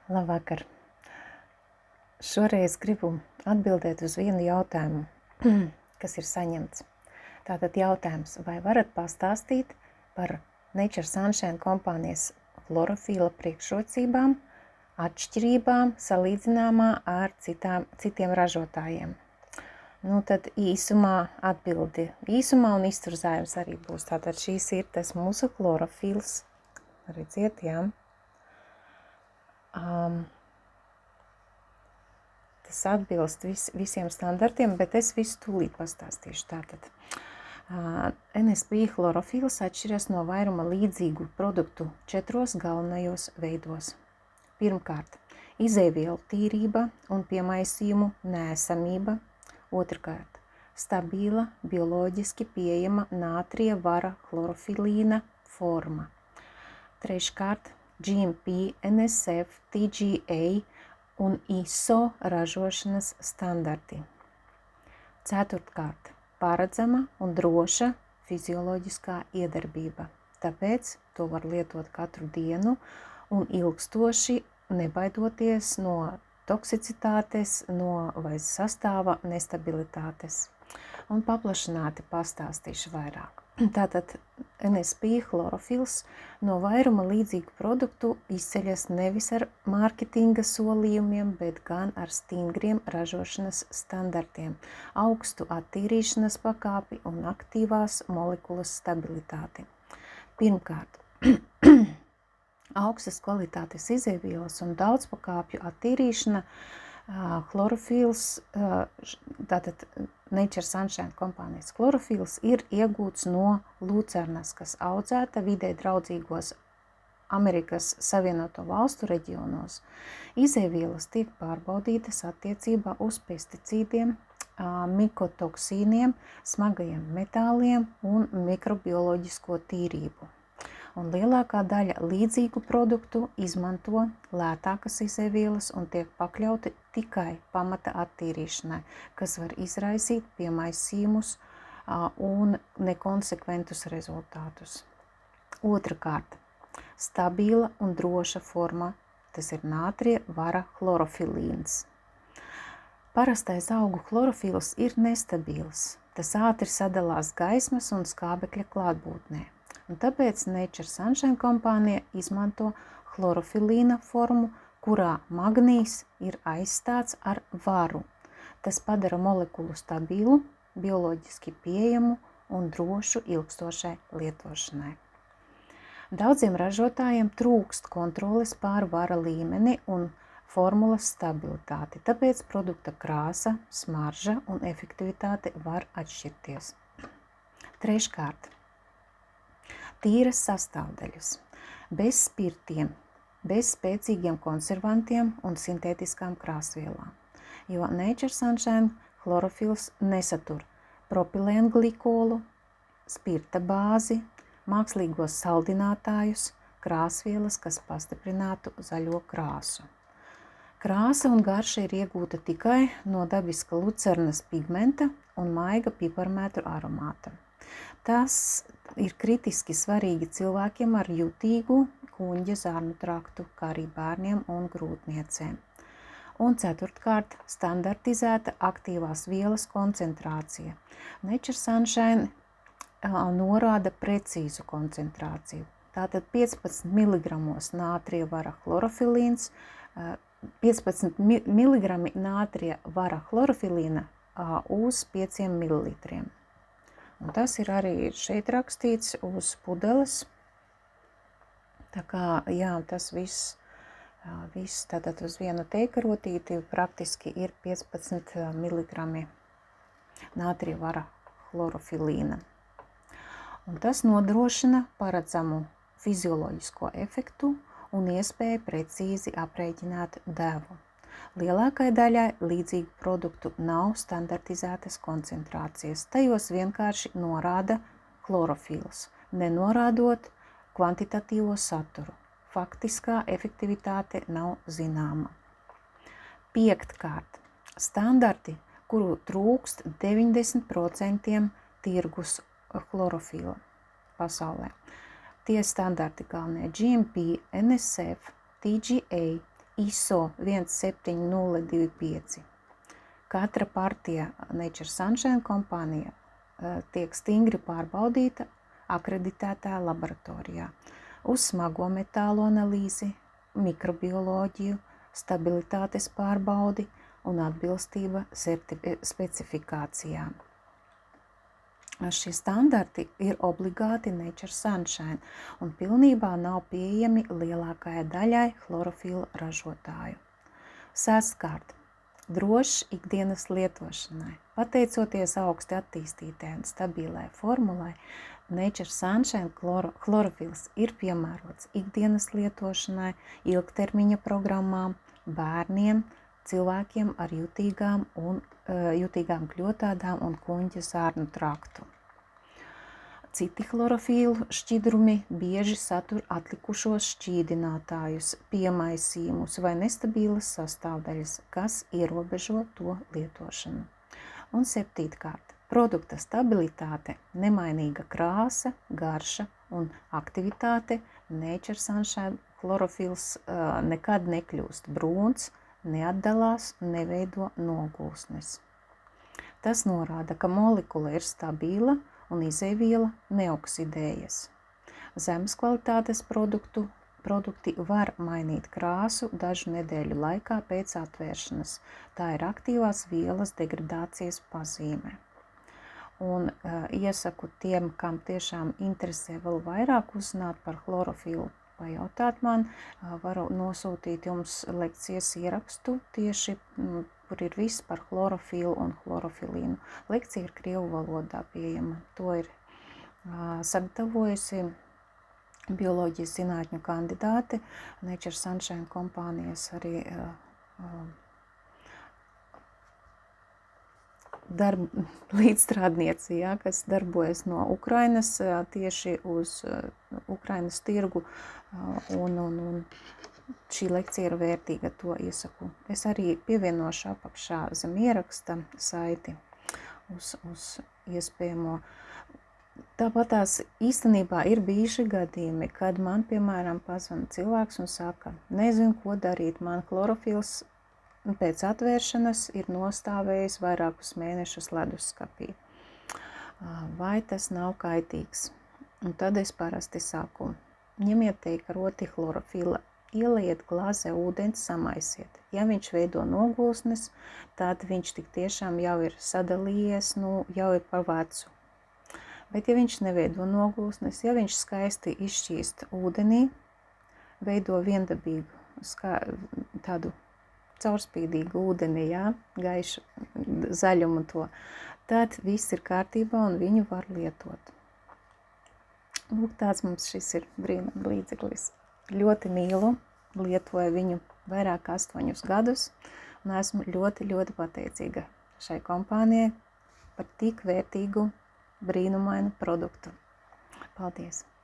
Labvakar! Šoreiz gribu atbildēt uz vienu jautājumu, kas ir saņemts. Tātad jautājums, vai varat pastāstīt par Nature Sunshine kompānijas chlorofila priekšrocībām, atšķirībām salīdzināmā ar citiem ražotājiem? Tad īsumā atbildi. Īsumā un izturzājums arī būs. Tātad šīs ir tas mūsu chlorofils. Redziet, jā. Tas atbilst visiem standartiem, bet es visu tūlīt pastāstīšu. Tātad NSP chlorofils atšķiras no vairuma līdzīgu produktu 4 galvenajos veidos. Pirmkārt, izēvielu tīrība un piemaisījumu neesamība. Otrkārt, stabila, bioloģiski pieejama nātrija vara chlorofilīna forma. Treškārt, GMP, NSF, TGA un ISO ražošanas standarti. Ceturtkārt, paredzama un droša fizioloģiskā iedarbība. Tāpēc to var lietot katru dienu un ilgstoši nebaidoties no toksicitātes, vai sastāva nestabilitātes. Un paplašināti pastāstīšu vairāk. Tātad NSP chlorofils no vairuma līdzīgu produktu izceļas nevis ar mārketinga solījumiem, bet gan ar stingriem ražošanas standartiem, augstu attīrīšanas pakāpi un aktīvās molekulas stabilitāti. Pirmkārt, augstas kvalitātes izēvielas un daudzpakāpju attīrīšana. Chlorofils, tātad Nature Sunshine kompānijas chlorofils ir iegūts no lucernas, kas audzēta vidē draudzīgos Amerikas Savienoto Valstu reģionos. Izēvielas tiek pārbaudītas attiecībā uz pesticīdiem, mikotoksīniem, smagajiem metāliem un mikrobioloģisko tīrību. Un lielākā daļa līdzīgu produktu izmanto lētākas izēvielas un tiek pakļauti tikai pamata attīrīšanai, kas var izraisīt piemaisījumus un nekonsekventus rezultātus. Otrakārt, stabila un droša forma, tas ir nātrija vara chlorofilīns. Parastais augu chlorofils ir nestabils, tas ātri sadalās gaismas un skābekļa klātbūtnē. Un tāpēc Nature Sunshine kompānija izmanto chlorofilīna formu, kurā magnijs ir aizstāts ar varu. Tas padara molekulu stabilu, bioloģiski pieejamu un drošu ilgstošai lietošanai. Daudziem ražotājiem trūkst kontroles pār vara līmeni un formulas stabilitāti, tāpēc produkta krāsa, smarža un efektivitāte var atšķirties. Treškārt, tīras sastāvdaļas, bez spirtiem, bez spēcīgiem konservantiem un sintētiskām krāsvielām, jo Nature Sunshine chlorofils nesatur propilēnglikolu, spirta bāzi, mākslīgos saldinātājus, krāsvielas, kas pastiprinātu zaļo krāsu. Krāsa un garša ir iegūta tikai no dabiska lucernas pigmenta un maiga piparmētru aromāta. Tas ir kritiski svarīgi cilvēkiem ar jutīgu kuņģa zarnu traktu, kā arī bērniem un grūtniecēm. Un ceturtkārt, standartizēta aktīvās vielas koncentrācija. Nature Sunshine norāda precīzu koncentrāciju. Tātad 15 mg nātrija vara chlorofilīns, 15 mg nātrija vara chlorofilīna uz 5 ml. Un tas ir arī šeit rakstīts uz pudeles. Tā kā, jā, tas viss tātad uz vienu teikarotīti praktiski ir 15 mg nātrija vara chlorofilīna. Un tas nodrošina paredzamu fizioloģisko efektu un iespēju precīzi aprēķināt devu. Lielākai daļai līdzīgu produktu nav standartizētas koncentrācijas. Tajos vienkārši norāda chlorofils, nenorādot kvantitatīvo saturu. Faktiskā efektivitāte nav zināma. Piektkārt, standarti, kuru trūkst 90% tirgus chlorofila pasaulē. Tie standarti galvenie GMP, NSF, TGA, ISO 17025. Katra partija Nature Sunshine kompānija tiek stingri pārbaudīta akreditētā laboratorijā uz smago metālu analīzi, mikrobioloģiju, stabilitātes pārbaudi un atbilstība specifikācijām. Šie standarti ir obligāti Nature Sunshine un pilnībā nav pieejami lielākajai daļai chlorofila ražotāju. Sestkārt, drošs ikdienas lietošanai. Pateicoties augsti attīstītai un stabilai formulai, Nature Sunshine chlorofils ir piemērots ikdienas lietošanai, ilgtermiņa programmām, bērniem, cilvēkiem ar jutīgām kļotādām un kuņģa sārnu traktu. Citi chlorofīlu šķidrumi bieži satur atlikušos šķīdinātājus, piemaisījumus vai nestabilas sastāvdaļas, kas ierobežo to lietošanu. Un 7. Produkta stabilitāte, nemainīga krāsa, garša un aktivitāte. Nature Sunshine chlorofils nekad nekļūst brūns, neatdalās un neveido nogulsnes. Tas norāda, ka molekula ir stabila un izejviela neoksidējas. Zemes kvalitātes produkti var mainīt krāsu dažu nedēļu laikā pēc atvēršanas. Tā ir aktīvās vielas degradācijas pazīme. Un iesaku tiem, kam tiešām interesē vēl vairāk uzzināt par chlorofilu, pajautāt man, varu nosūtīt jums lekcijas ierakstu tieši, kur ir viss par chlorofilu un chlorofilīnu. Lekcija ir krievu valodā pieejama. To ir sagatavojusi bioloģijas zinātņu kandidāte, Nature Sunshine kompānijas arī līdzstrādnieci, kas darbojas no Ukrainas tieši uz Ukrainas tirgu, un šī lekcija ir vērtīga, to iesaku. Es arī pievienošu apakšā zem ieraksta saiti uz iespējamo. Tāpatās īstenībā ir bijuši gadījumi, kad man, piemēram, pazvana cilvēks un saka, nezinu, ko darīt, man chlorofils pēc atvēršanas ir nostāvējis vairākus mēnešus leduskapī. Vai tas nav kaitīgs? Un tad es parasti saku, ņemiet teikaroti chlorofila, ieliet glāzē ūdens, samaisiet. Ja viņš veido nogulsnes, tad viņš tik tiešām jau ir sadalījies, jau ir par vecu. Bet ja viņš neveido nogulsnes, ja viņš skaisti izšķīst ūdenī, veido viendabīgu tādu caurspīdīgu ūdeni, gaišu zaļumu to, tad viss ir kārtībā un viņu var lietot. Lūk, tāds mums šis ir brīnuma līdzeklis. Ļoti mīlu, lietoju viņu vairāk kā 8 gadus un esmu ļoti, ļoti pateicīga šai kompānijai par tik vērtīgu, brīnumainu produktu. Paldies!